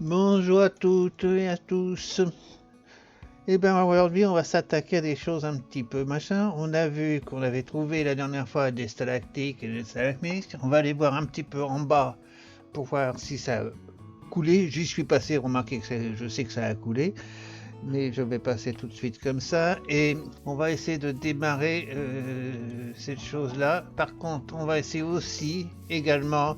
Bonjour à toutes et à tous. Eh bien aujourd'hui on va s'attaquer à des choses un petit peu machin. On a vu qu'on avait trouvé la dernière fois des stalactites et des stalagmites. On va aller voir un petit peu en bas pour voir si ça a coulé. J'y suis passé, remarquez que je sais que ça a coulé. Mais je vais passer tout de suite comme ça. Et on va essayer de démarrer cette chose-là. Par contre on va essayer aussi également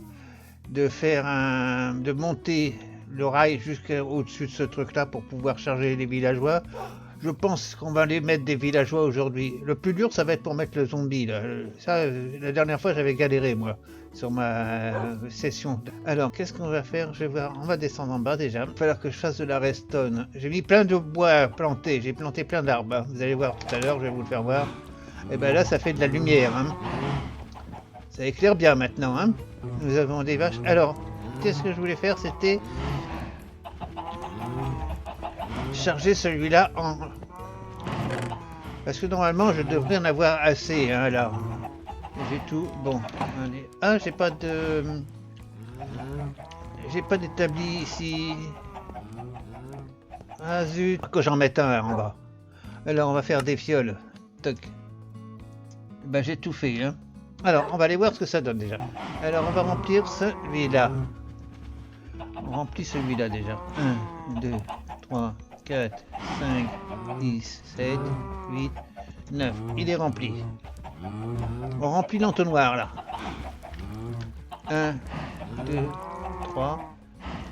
de monter le rail jusqu'au-dessus de ce truc-là pour pouvoir charger les villageois. Je pense qu'on va les mettre des villageois aujourd'hui. Le plus dur, ça va être pour mettre le zombie. Là. Ça, la dernière fois, j'avais galéré, moi, sur ma session. Alors, qu'est-ce qu'on va faire? Je vais voir. On va descendre en bas déjà. Il va falloir que je fasse de la redstone. J'ai mis plein de bois plantés. J'ai planté plein d'arbres. Hein. Vous allez voir tout à l'heure, je vais vous le faire voir. Et bien là, ça fait de la lumière. Hein. Ça éclaire bien maintenant. Hein. Nous avons des vaches. Alors, qu'est-ce que je voulais faire? C'était charger celui-là en... Parce que normalement, je devrais en avoir assez, hein, là. J'ai tout. Bon, allez. Ah, j'ai pas de... J'ai pas d'établi ici. Ah zut, que j'en mette un en bas. Alors, on va faire des fioles. Toc. Ben, j'ai tout fait, hein. Alors, on va aller voir ce que ça donne déjà. Alors, on va remplir celui-là. On remplit celui-là déjà. 1, 2, 3, 4, 5, 10, 7, 8, 9. Il est rempli. On remplit l'entonnoir là. 1, 2, 3,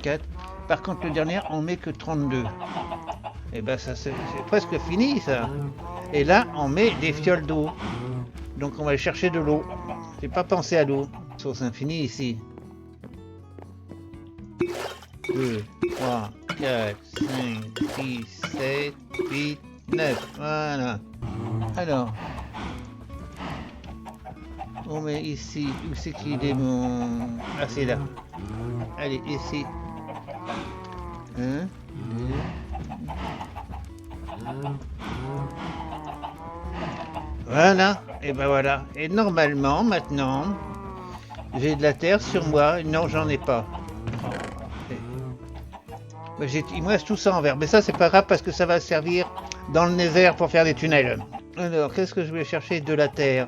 4. Par contre, le dernier, on met que 32. Et ben, ça c'est presque fini ça. Et là, on met des fioles d'eau. Donc, on va aller chercher de l'eau. J'ai pas pensé à l'eau. Source infinie ici. 2, 3, 4, 5, 6, 7, 8, 9. Voilà. Alors, on met ici. Où c'est qu'il est mon... Ah, c'est là. Allez, ici. 1, 2. Voilà. Et ben voilà. Et normalement, maintenant, j'ai de la terre sur moi. Non, j'en ai pas. Il me reste tout ça en verre, mais ça c'est pas grave parce que ça va servir dans le nether pour faire des tunnels. Alors, qu'est-ce que je vais chercher? De la terre.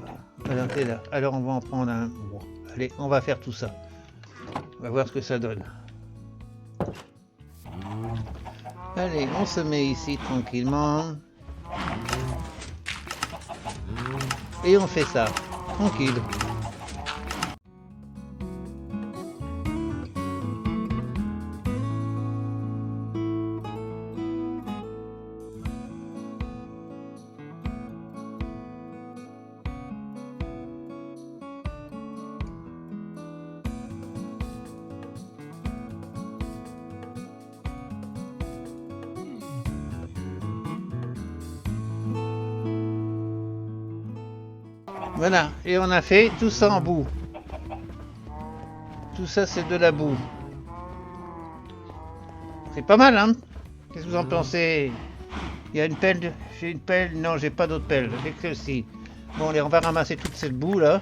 Alors, t'es là. Alors, on va en prendre un. Bon, allez, on va faire tout ça. On va voir ce que ça donne. Allez, on se met ici tranquillement. Et on fait ça, tranquille. Voilà, et on a fait tout ça en boue. Tout ça c'est de la boue. C'est pas mal, hein? Qu'est-ce que vous en pensez? Il y a une pelle, j'ai une pelle, non j'ai pas d'autre pelle, j'ai que celle-ci. Bon allez, on va ramasser toute cette boue là.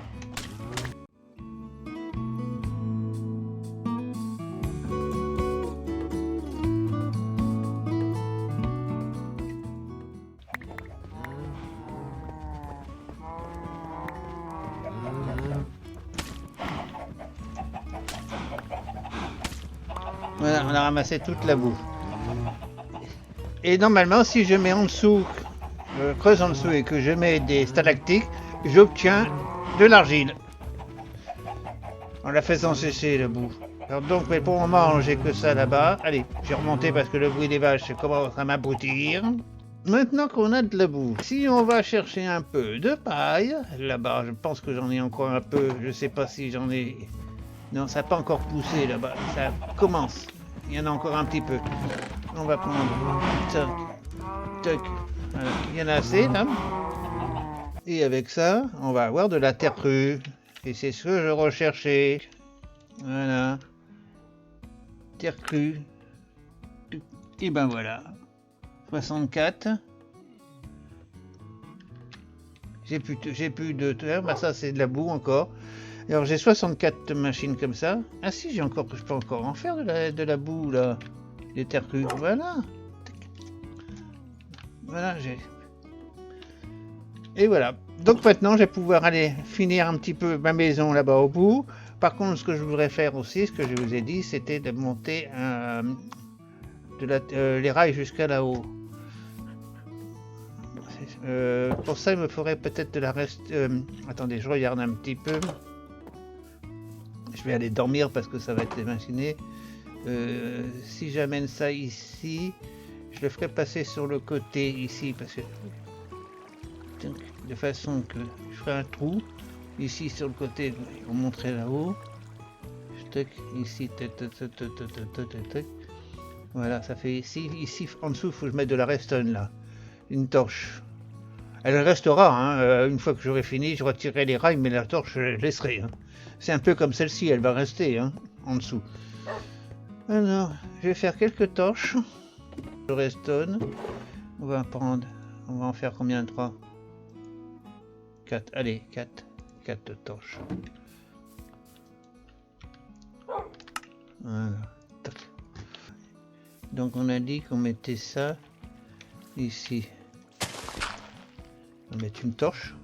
Voilà, on a ramassé toute la boue. Et normalement, si je mets en dessous, je creuse en dessous et que je mets des stalactites, j'obtiens de l'argile. En la faisant sécher la boue. Alors donc, mais pour le moment, j'ai que ça là-bas. Allez, j'ai remonté parce que le bruit des vaches commence à m'abrutir. Maintenant qu'on a de la boue, si on va chercher un peu de paille, là-bas, je pense que j'en ai encore un peu, je sais pas si j'en ai... Non, ça n'a pas encore poussé là-bas, ça commence. Il y en a encore un petit peu. On va prendre... Toc, toc. Voilà. Il y en a assez là. Et avec ça, on va avoir de la terre crue. Et c'est ce que je recherchais. Voilà. Terre crue. Et ben voilà. 64. J'ai plus de terre. Bah ça c'est de la boue encore. Alors j'ai 64 machines comme ça. Ah si, j'ai encore, je peux encore en faire de la boue là. des terres crues. Voilà. Voilà, j'ai... Et voilà. Donc maintenant, je vais pouvoir aller finir un petit peu ma maison là-bas au bout. Par contre, ce que je voudrais faire aussi, ce que je vous ai dit, c'était de monter les rails jusqu'à là-haut. Pour ça, il me faudrait peut-être de la reste. Attendez, je regarde un petit peu. Je vais aller dormir parce que ça va être imaginé. Si j'amène ça ici, je le ferai passer sur le côté ici parce que de façon que je ferai un trou ici sur le côté. On montrer là-haut. Ici, voilà, ça fait ici en dessous, il faut que je mette de la redstone là, une torche. Elle restera, hein, une fois que j'aurai fini, je retirerai les rails, mais la torche, je laisserai. Hein. C'est un peu comme celle-ci, elle va rester hein, en dessous. Alors, je vais faire quelques torches. De redstone. On va en faire combien? 3 4, allez, 4 torches. Voilà. Donc on a dit qu'on mettait ça ici. On va mettre une torche.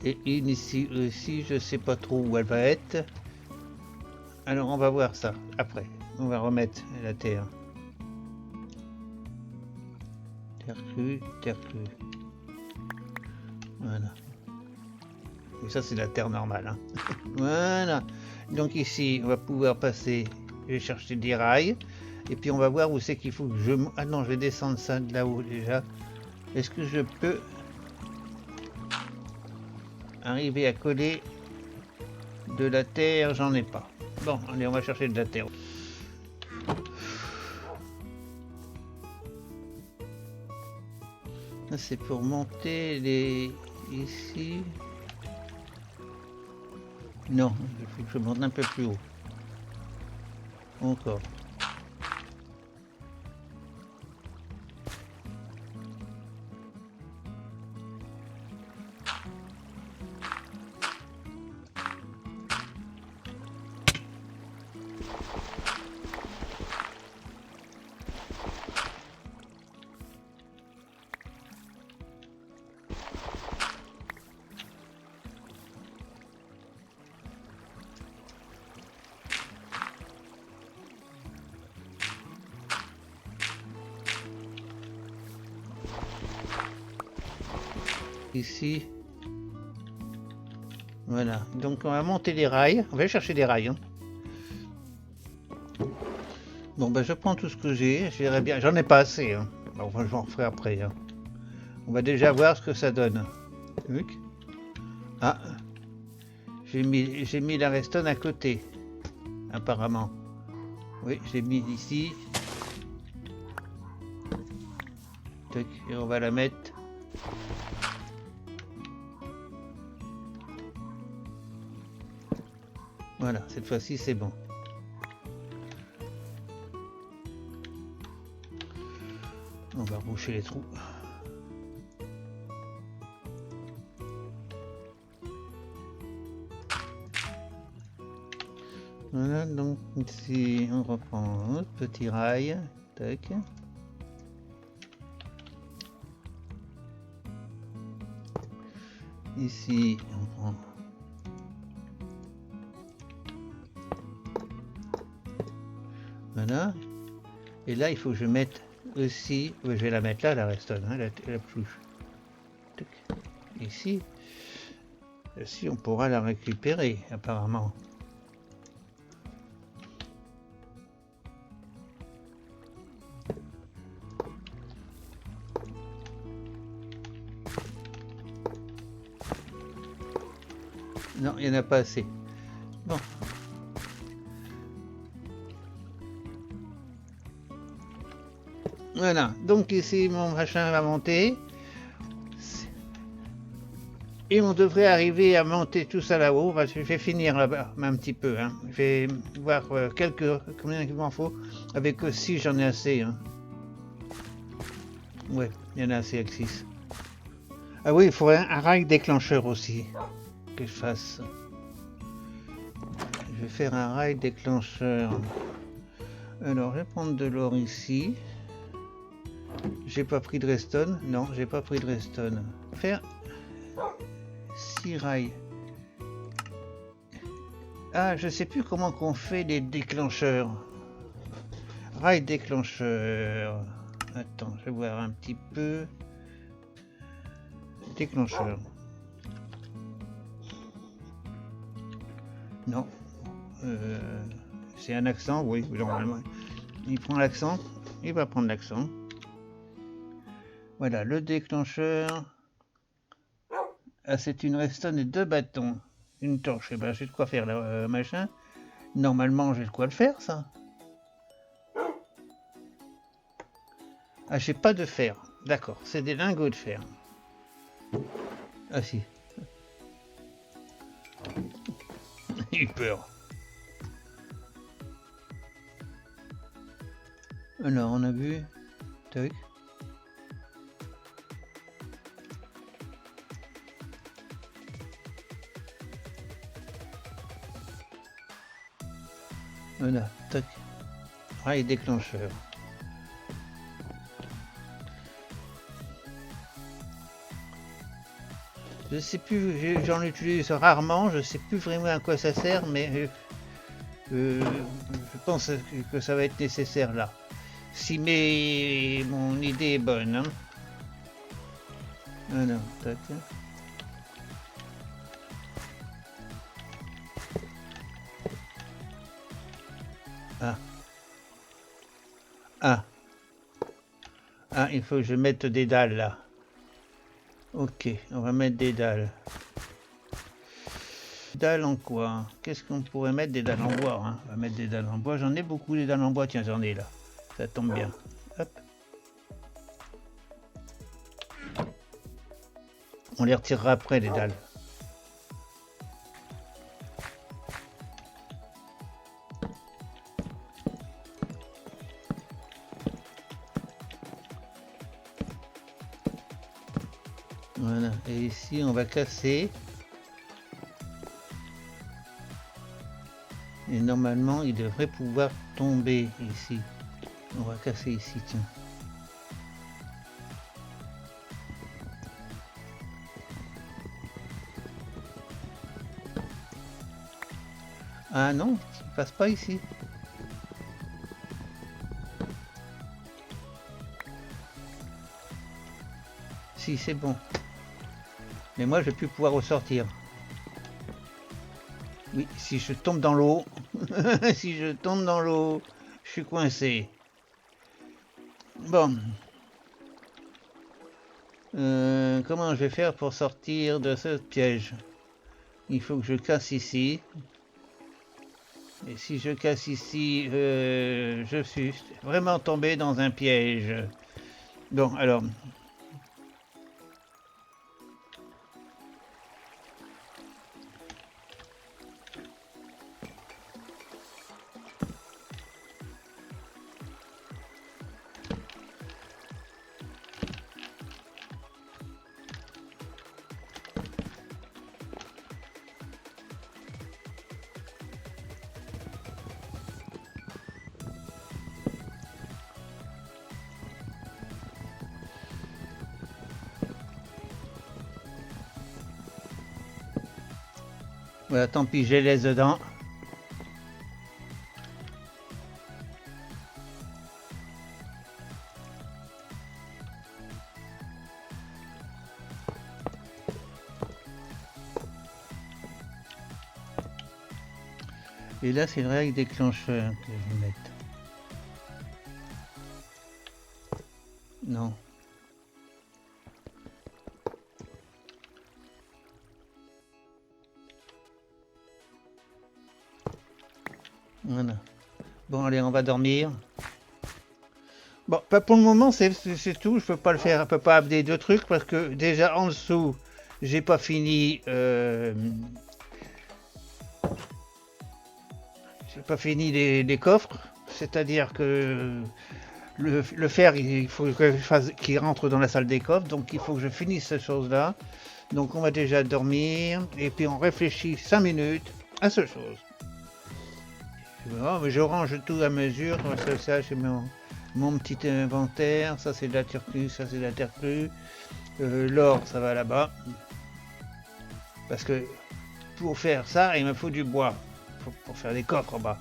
Et une ici aussi, je sais pas trop où elle va être. Alors on va voir ça après. On va remettre la terre. Terre crue, terre crue. Voilà. Et ça c'est la terre normale. Hein. Voilà. Donc ici on va pouvoir passer. Je vais chercher des rails. Et puis on va voir où c'est qu'il faut que je... Ah non, je vais descendre ça de là-haut déjà. Est-ce que je peux arriver à coller de la terre? J'en ai pas. Bon, allez, on va chercher de la terre. C'est pour monter les... ici. Non, il faut que je monte un peu plus haut. Encore. Ici. Voilà, donc on va monter les rails, on va chercher des rails. Hein. Bon ben je prends tout ce que j'ai, je verrai bien, j'en ai pas assez. Hein. Bon, enfin, je m'en referai après. Hein. On va déjà voir ce que ça donne. Ah, j'ai mis la redstone à côté, apparemment. Oui, j'ai mis ici. Et on va la mettre. Voilà, cette fois-ci c'est bon. On va boucher les trous. Voilà, donc ici on reprend notre petit rail. Tac. Ici on prend voilà. Et là, il faut que je mette aussi... je vais la mettre là, la redstone, hein, la touche. Ici. Ici, on pourra la récupérer, apparemment. Non, il n'y en a pas assez. Bon. Voilà, donc ici mon machin va monter. Et on devrait arriver à monter tout ça là-haut. Je vais finir là-bas un petit peu. Hein. Je vais voir combien il m'en faut. Avec 6, j'en ai assez. Hein. Ouais, il y en a assez avec 6. Ah oui, il faudrait un rail déclencheur aussi que je fasse. Je vais faire un rail déclencheur. Alors, je vais prendre de l'or ici. J'ai pas pris de redstone. Non, j'ai pas pris de redstone. Faire 6 rails. Ah, je sais plus comment qu'on fait les déclencheurs. Rail déclencheur. Attends, je vais voir un petit peu. Déclencheur. Non. C'est un accent, oui, normalement. Il prend l'accent. Il va prendre l'accent. Voilà, le déclencheur. Ah, c'est une redstone et 2 bâtons. Une torche. Eh ben, j'ai de quoi faire là, machin. Normalement, j'ai de quoi le faire, ça. Ah, j'ai pas de fer. D'accord, c'est des lingots de fer. Ah si. J'ai eu peur. Alors, on a vu. Tac. Voilà, tac. Rail déclencheur. Je sais plus, j'en utilise rarement, je sais plus vraiment à quoi ça sert, mais je pense que ça va être nécessaire là. Si mon idée est bonne. Hein. Alors, tac. Ah. Ah. Ah, il faut que je mette des dalles là. Ok, on va mettre des dalles. Dalles en quoi? Qu'est-ce qu'on pourrait mettre? Des dalles en bois, hein? On va mettre des dalles en bois. J'en ai beaucoup des dalles en bois. Tiens, j'en ai là. Ça tombe bien. Hop. On les retirera après, les dalles. Voilà. Et ici, on va casser. Et normalement, il devrait pouvoir tomber ici. On va casser ici, tiens. Ah non, il passe pas ici. Si, c'est bon. Mais moi, je vais plus pouvoir ressortir. Oui, si je tombe dans l'eau, si je tombe dans l'eau, je suis coincé. Bon. Comment je vais faire pour sortir de ce piège? Il faut que je casse ici. Et si je casse ici, je suis vraiment tombé dans un piège. Bon, alors... Voilà, tant pis, je les laisse dedans. Et là, c'est le règle déclencheur que je vais mettre. Non. Voilà. Bon, allez, on va dormir. Bon, pas pour le moment, c'est tout. Je peux pas le faire, je peux pas updater de trucs parce que déjà en dessous, j'ai pas fini. J'ai pas fini les coffres. C'est-à-dire que le fer, il faut que je fasse qu'il rentre dans la salle des coffres, donc il faut que je finisse cette chose-là. Donc on va déjà dormir, et puis on réfléchit 5 minutes à cette chose. Bon, mais je range tout à mesure, ça c'est mon petit inventaire, ça c'est de la terre crue, ça c'est de la terre crue. L'or, ça va là-bas. Parce que pour faire ça, il me faut du bois, pour faire des coffres en bas.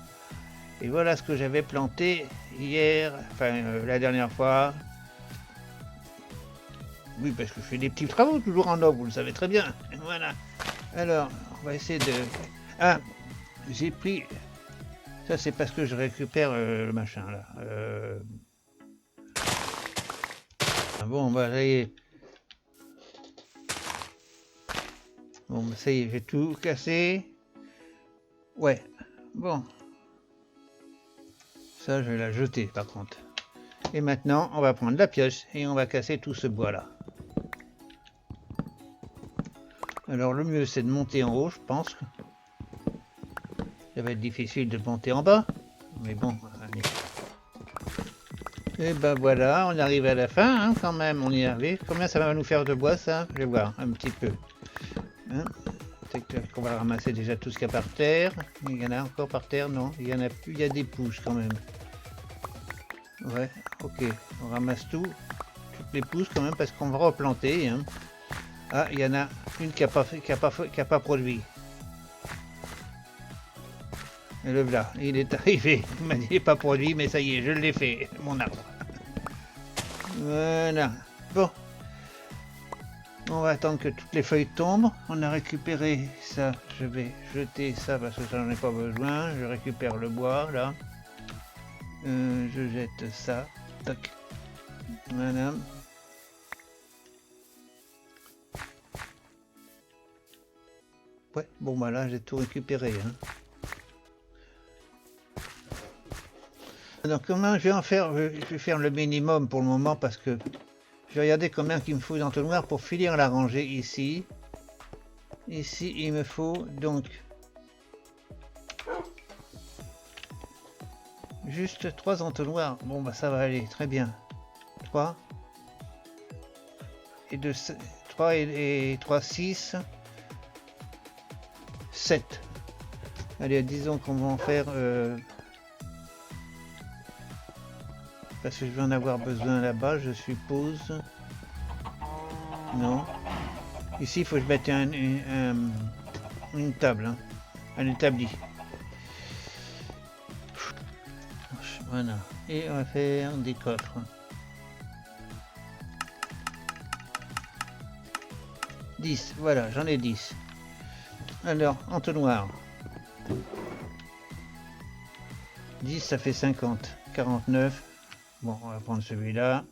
Et voilà ce que j'avais planté hier, enfin la dernière fois. Oui, parce que je fais des petits travaux toujours en or, vous le savez très bien. Voilà. Alors, on va essayer de... Ah, j'ai pris... Ça, c'est parce que je récupère le machin, là. Ah bon, bah, ça y est. Bon, bah, ça y est, j'ai tout cassé. Ouais, bon. Ça, je vais la jeter, par contre. Et maintenant, on va prendre la pioche et on va casser tout ce bois-là. Alors, le mieux, c'est de monter en haut, je pense. Ça va être difficile de monter en bas. Mais bon, allez. Et ben voilà, on arrive à la fin, hein, quand même, on y est arrivé. Combien ça va nous faire de bois, ça? Je vais voir, un petit peu. Hein, on va ramasser déjà tout ce qu'il y a par terre. Il y en a encore par terre? Non, il y en a plus, il y a des pousses quand même. Ouais, ok, on ramasse tout, toutes les pousses quand même, parce qu'on va replanter. Hein. Ah, il y en a une qui a pas produit. Et le voilà, il est arrivé. Il m'a dit il n'est pas produit, mais ça y est, je l'ai fait, mon arbre. Voilà. Bon. On va attendre que toutes les feuilles tombent. On a récupéré ça. Je vais jeter ça parce que j'en ai pas besoin. Je récupère le bois, là. Je jette ça. Tac. Voilà. Ouais, bon bah là j'ai tout récupéré. Hein. Alors comment je vais en faire? Je vais faire le minimum pour le moment parce que je vais regarder combien il me faut d'entonnoirs pour finir la rangée ici. Ici il me faut donc juste 3 entonnoirs. Bon bah ça va aller très bien. 3 et 2, 3 et 3, 6, 7. Allez, disons qu'on va en faire parce que je vais en avoir besoin là-bas, je suppose. Non. Ici, il faut que je mette une table, hein, un établi. Voilà. Et on va faire des coffres. « 10, voilà, j'en ai 10. Alors, entonnoir. 10, ça fait 50. 49. Bon, on va prendre celui-là.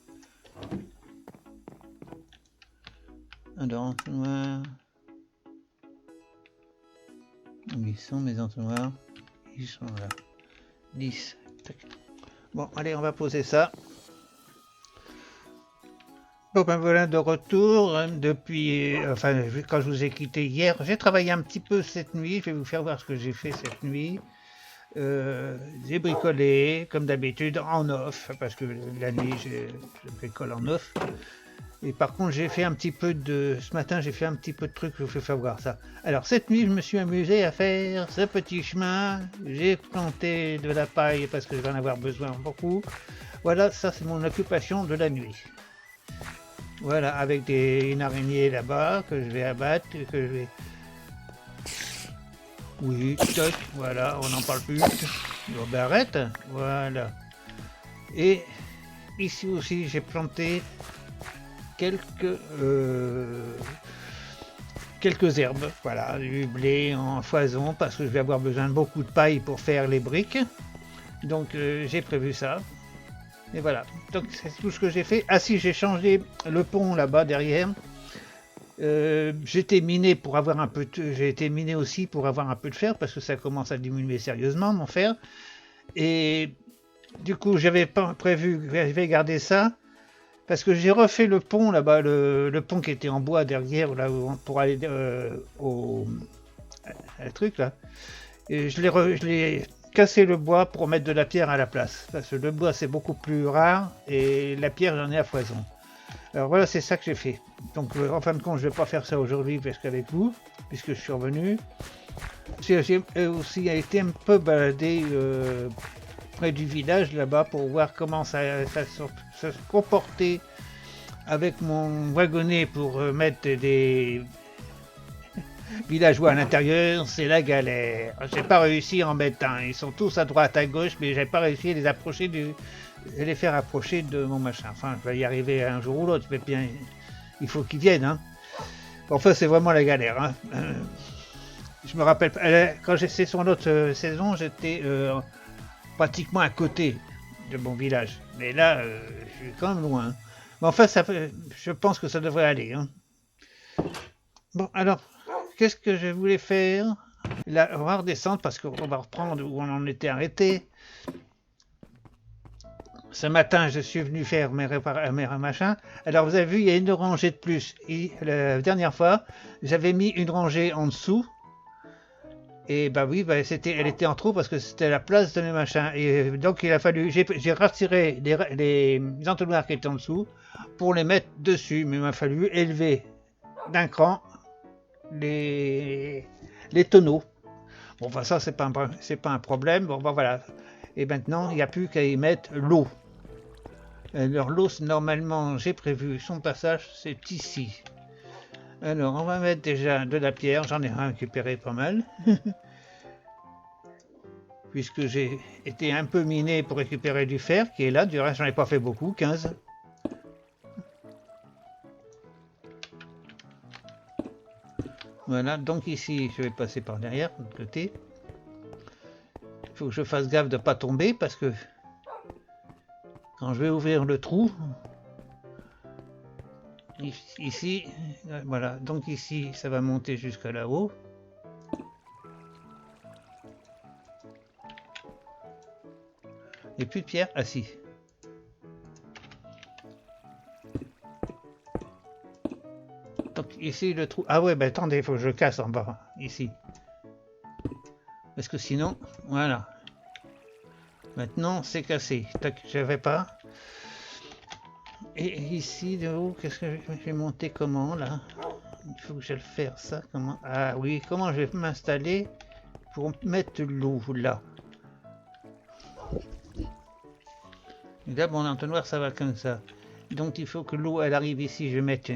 Alors, entonnoir. Où ils sont mes entonnoirs? Ils sont là. 10. Tac. Bon, allez, on va poser ça. Bon, ben voilà de retour depuis, enfin, quand je vous ai quitté hier, j'ai travaillé un petit peu cette nuit, je vais vous faire voir ce que j'ai fait cette nuit. J'ai bricolé, comme d'habitude, en off, parce que la nuit, je bricole en off. Et par contre, j'ai fait un petit peu de... Ce matin, j'ai fait un petit peu de trucs, je vous fais voir ça. Alors, cette nuit, je me suis amusé à faire ce petit chemin. J'ai planté de la paille, parce que je vais en avoir besoin beaucoup. Voilà, ça, c'est mon occupation de la nuit. Voilà, avec une araignée là-bas que je vais abattre, que je vais... Oui, toc, voilà, on n'en parle plus. Bon, ben arrête, voilà. Et ici aussi, j'ai planté quelques herbes, voilà, du blé en foison, parce que je vais avoir besoin de beaucoup de paille pour faire les briques. Donc j'ai prévu ça. Et voilà, donc c'est tout ce que j'ai fait. Ah si, j'ai changé le pont là-bas derrière. J'étais miné pour avoir un peu de... J'ai été miné aussi pour avoir un peu de fer parce que ça commence à diminuer sérieusement mon fer. Et du coup, j'avais pas prévu, j'avais gardé ça parce que j'ai refait le pont là-bas, le pont qui était en bois derrière là pour aller au truc là. Et je l'ai casser le bois pour mettre de la pierre à la place. Parce que le bois c'est beaucoup plus rare et la pierre j'en ai à foison. Alors voilà, c'est ça que j'ai fait. Donc en fin de compte, je vais pas faire ça aujourd'hui parce qu'avec vous, puisque je suis revenu. J'ai aussi été un peu baladé près du village là-bas pour voir comment ça se comportait avec mon wagonnet pour mettre des villageois à l'intérieur. C'est la galère. J'ai pas réussi à en mettre un. Ils sont tous à droite, à gauche, mais j'ai pas réussi à les approcher les faire approcher de mon machin. Enfin, je vais y arriver un jour ou l'autre, mais bien, il faut qu'ils viennent. Hein. Enfin, c'est vraiment la galère. Hein. Je me rappelle, quand j'étais sur l'autre saison, j'étais pratiquement à côté de mon village. Mais là, je suis quand même loin. Mais enfin, je pense que ça devrait aller. Hein. Bon, alors, qu'est-ce que je voulais faire? Là, on va redescendre parce qu'on va reprendre où on en était arrêté. Ce matin, je suis venu faire mes machins. Alors, vous avez vu, il y a une rangée de plus. Et la dernière fois, j'avais mis une rangée en dessous. Et bah oui, bah elle était en trop parce que c'était la place de mes machins. Et donc, il a fallu, j'ai retiré les entonnoirs qui étaient en dessous pour les mettre dessus. Mais il m'a fallu élever d'un cran les tonneaux. Bon, enfin, ça, c'est pas un problème. Bon, bah voilà. Et maintenant, il n'y a plus qu'à y mettre l'eau. Alors l'eau, normalement, j'ai prévu son passage, c'est ici. Alors on va mettre déjà de la pierre, j'en ai récupéré pas mal. Puisque j'ai été un peu miné pour récupérer du fer, qui est là, du reste j'en ai pas fait beaucoup, 15. Voilà, donc ici, je vais passer par derrière, de l'autre côté. Il faut que je fasse gaffe de ne pas tomber, parce que quand je vais ouvrir le trou, ici, voilà, donc ici, ça va monter jusqu'à là-haut. Et plus de pierre, ah si. Donc ici, le trou, ah ouais, ben attendez, il faut que je casse en bas, ici. Parce que sinon, voilà. Maintenant, c'est cassé. Tac, j'avais pas. Et ici, de haut, qu'est-ce que je vais monter comment, là? Il faut que je le faire, ça, comment? Ah oui, comment je vais m'installer pour mettre l'eau, là? Et là, mon entonnoir, ça va comme ça. Donc, il faut que l'eau, elle arrive ici. Je vais mettre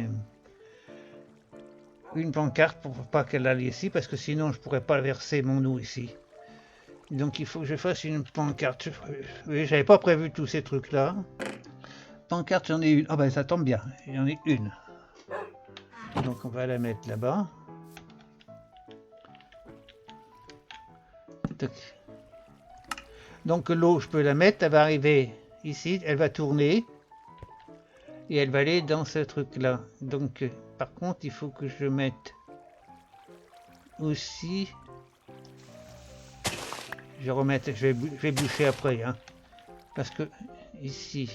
une pancarte pour pas qu'elle aille ici, parce que sinon, je pourrais pas verser mon eau ici. Donc, il faut que je fasse une pancarte. Oui, j'avais pas prévu tous ces trucs-là. Pancarte, j'en ai une. Ah ben ça tombe bien, j'en ai une. Donc on va la mettre là-bas. Donc l'eau, je peux la mettre, elle va arriver ici, elle va tourner. Et elle va aller dans ce truc-là. Donc par contre, il faut que je mette aussi... Je vais boucher après. Hein, parce que ici...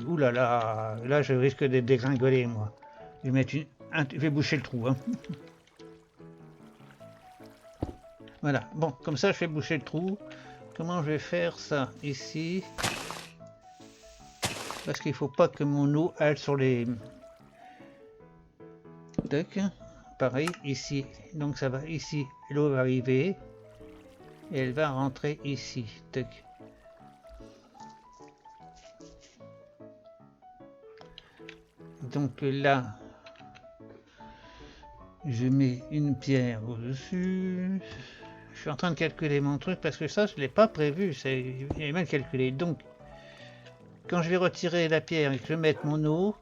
Ouh là là, là je risque de dégringoler moi. Je vais, mettre je vais boucher le trou. Hein. Voilà, bon, comme ça je vais boucher le trou. Comment je vais faire ça ici? Parce qu'il ne faut pas que mon eau aille sur les... Tac, pareil, ici. Donc ça va ici, l'eau va arriver. Et elle va rentrer ici. Tac. Donc là, je mets une pierre au-dessus. Je suis en train de calculer mon truc parce que ça, je ne l'ai pas prévu. J'ai mal calculé. Donc, quand je vais retirer la pierre et que je vais mettre mon eau,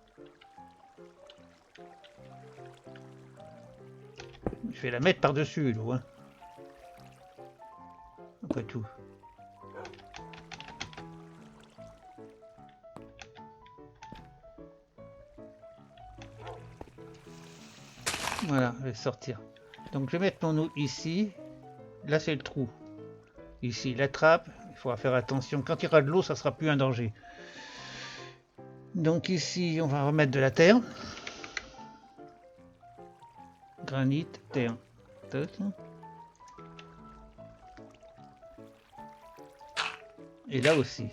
je vais la mettre par-dessus l'eau. Hein. Après tout. Voilà, je vais sortir. Donc je vais mettre mon eau ici. Là c'est le trou. Ici la trappe. Il faudra faire attention. Quand il y aura de l'eau, ça sera plus un danger. Donc ici, on va remettre de la terre. Granit, terre. Et là aussi.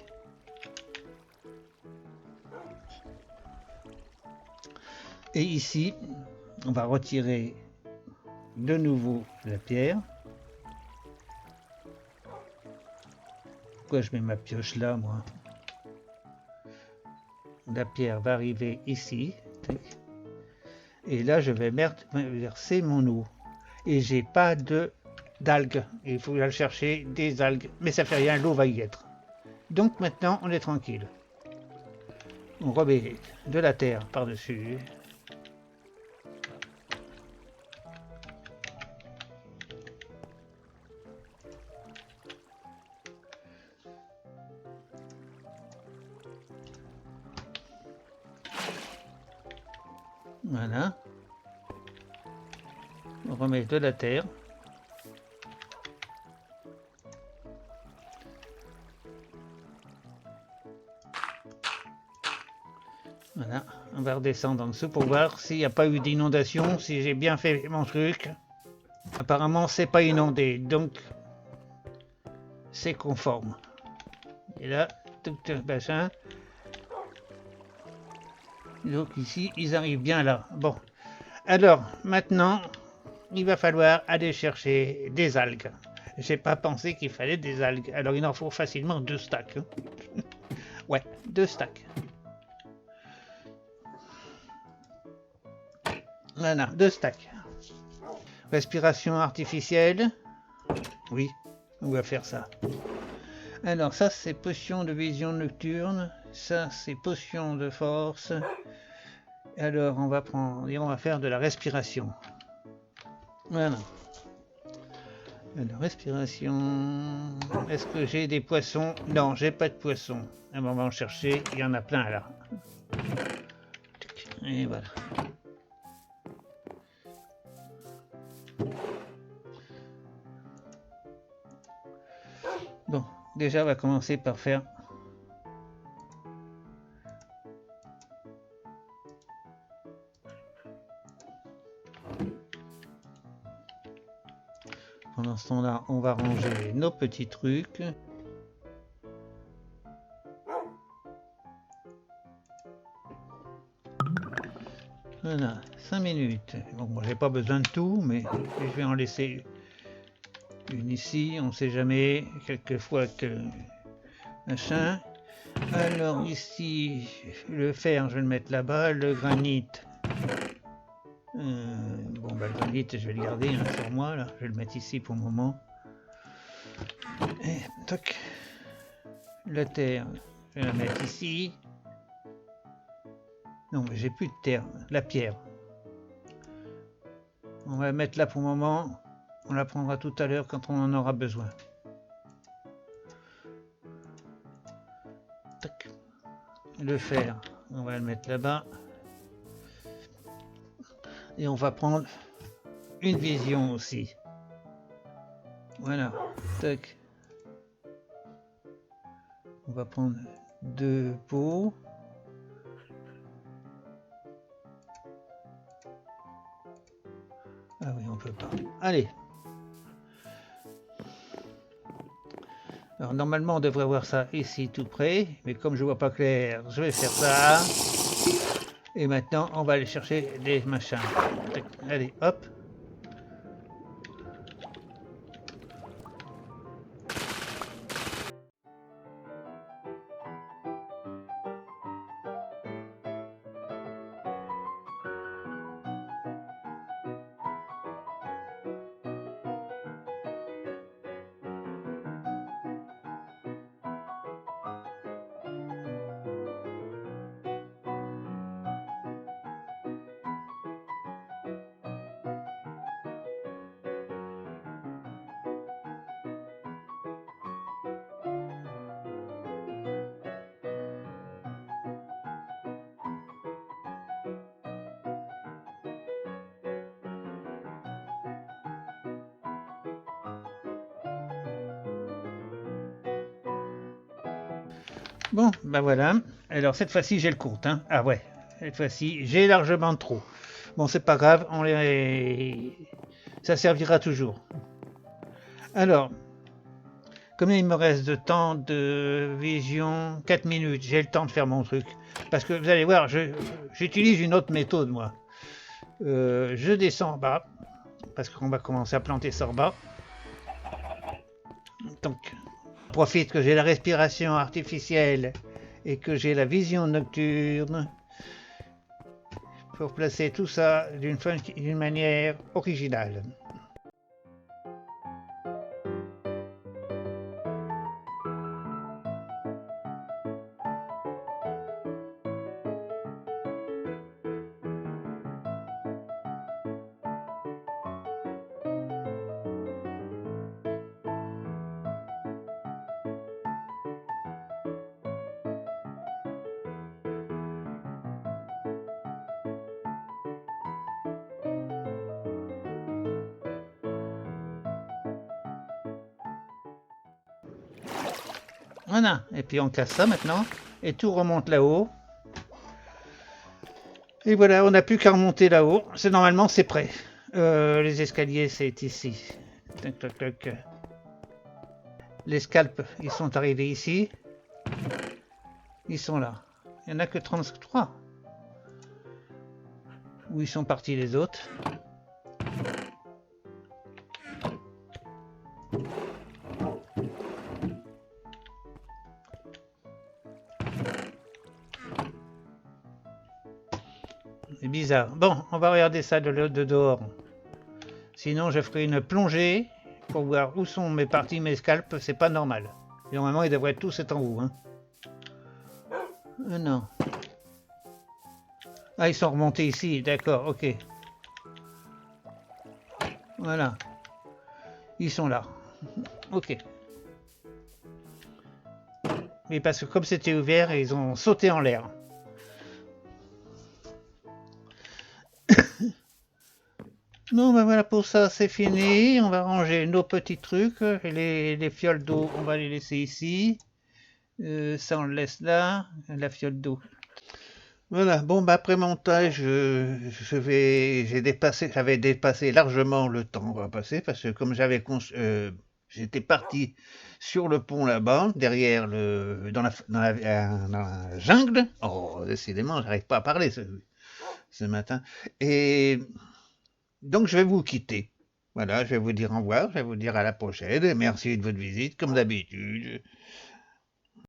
Et ici, on va retirer de nouveau la pierre. Pourquoi je mets ma pioche là, moi? La pierre va arriver ici. Et là, je vais verser mon eau. Et j'ai pas d'algues. Il faut aller chercher des algues. Mais ça fait rien, l'eau va y être. Donc maintenant, on est tranquille. On remet de la terre par-dessus. Voilà. On remet de la terre. Voilà, on va redescendre en dessous pour voir s'il n'y a pas eu d'inondation, si j'ai bien fait mon truc. Apparemment, c'est pas inondé, donc c'est conforme. Et là, tout le bassin. Donc ici, ils arrivent bien là. Bon, alors maintenant, il va falloir aller chercher des algues. J'ai pas pensé qu'il fallait des algues. Alors il en faut facilement 2 stacks. Ouais, 2 stacks. Voilà, 2 stacks. Respiration artificielle. Oui, on va faire ça. Alors ça c'est potion de vision nocturne. Ça c'est potion de force. Alors on va prendre et on va faire de la respiration. Voilà. Alors respiration. Est-ce que j'ai des poissons? Non, j'ai pas de poissons. On va en chercher. Il y en a plein là. Et voilà. Bon, déjà on va commencer par faire pendant ce temps-là, on va ranger nos petits trucs. Voilà, 5 minutes. Bon, j'ai pas besoin de tout, mais je vais en laisser une ici, on sait jamais, quelquefois que machin. Alors ici, le fer, je vais le mettre là-bas, le granit. Bon, bah le granit, je vais le garder hein, sur moi, là. Je vais le mettre ici pour le moment. Et toc. La terre, je vais la mettre ici. Non, mais j'ai plus de terre. La pierre. On va la mettre là pour le moment. On la prendra tout à l'heure quand on en aura besoin. Tac. Le fer, on va le mettre là-bas. Et on va prendre une vision aussi. Voilà. Tac. On va prendre 2 pots. Ah oui, on peut pas. Allez. Alors normalement on devrait voir ça ici tout près, mais comme je vois pas clair, je vais faire ça. Et maintenant on va aller chercher des machins. Allez, hop. Bon, ben voilà. Alors cette fois-ci j'ai le compte. Hein. Ah ouais, cette fois-ci j'ai largement trop. Bon, c'est pas grave, ça servira toujours. Alors, Combien il me reste de temps de vision? 4 minutes, j'ai le temps de faire mon truc. Parce que vous allez voir, j'utilise une autre méthode, moi. Je descends en bas, parce qu'on va commencer à planter ça en bas. Donc, profite que j'ai la respiration artificielle et que j'ai la vision nocturne pour placer tout ça d'une manière originale. Voilà, et puis on casse ça maintenant, et tout remonte là-haut. Et voilà, on n'a plus qu'à remonter là-haut. Normalement, c'est prêt. Les escaliers, c'est ici. Toc, toc, toc. Les scalps, ils sont arrivés ici. Ils sont là. Il n'y en a que 33. Où ils sont partis les autres? C'est bizarre. Bon, on va regarder ça de dehors. Sinon, je ferai une plongée pour voir où sont mes parties, mes scalps. C'est pas normal. Et normalement, ils devraient tous être en haut. Hein. Non. Ah, ils sont remontés ici. D'accord, ok. Voilà. Ils sont là. Ok. Mais parce que comme c'était ouvert, ils ont sauté en l'air. Bon, ben voilà, pour ça, c'est fini. On va ranger nos petits trucs. Les fioles d'eau, on va les laisser ici. Ça, on le laisse là. La fiole d'eau. Voilà, bon, bah, après montage, j'avais dépassé largement le temps, on va passer, parce que comme j'étais parti sur le pont là-bas, derrière dans la jungle. Oh, décidément, j'arrive pas à parler ce matin. Et donc, je vais vous quitter. Voilà, je vais vous dire au revoir, je vais vous dire à la prochaine. Merci de votre visite, comme d'habitude.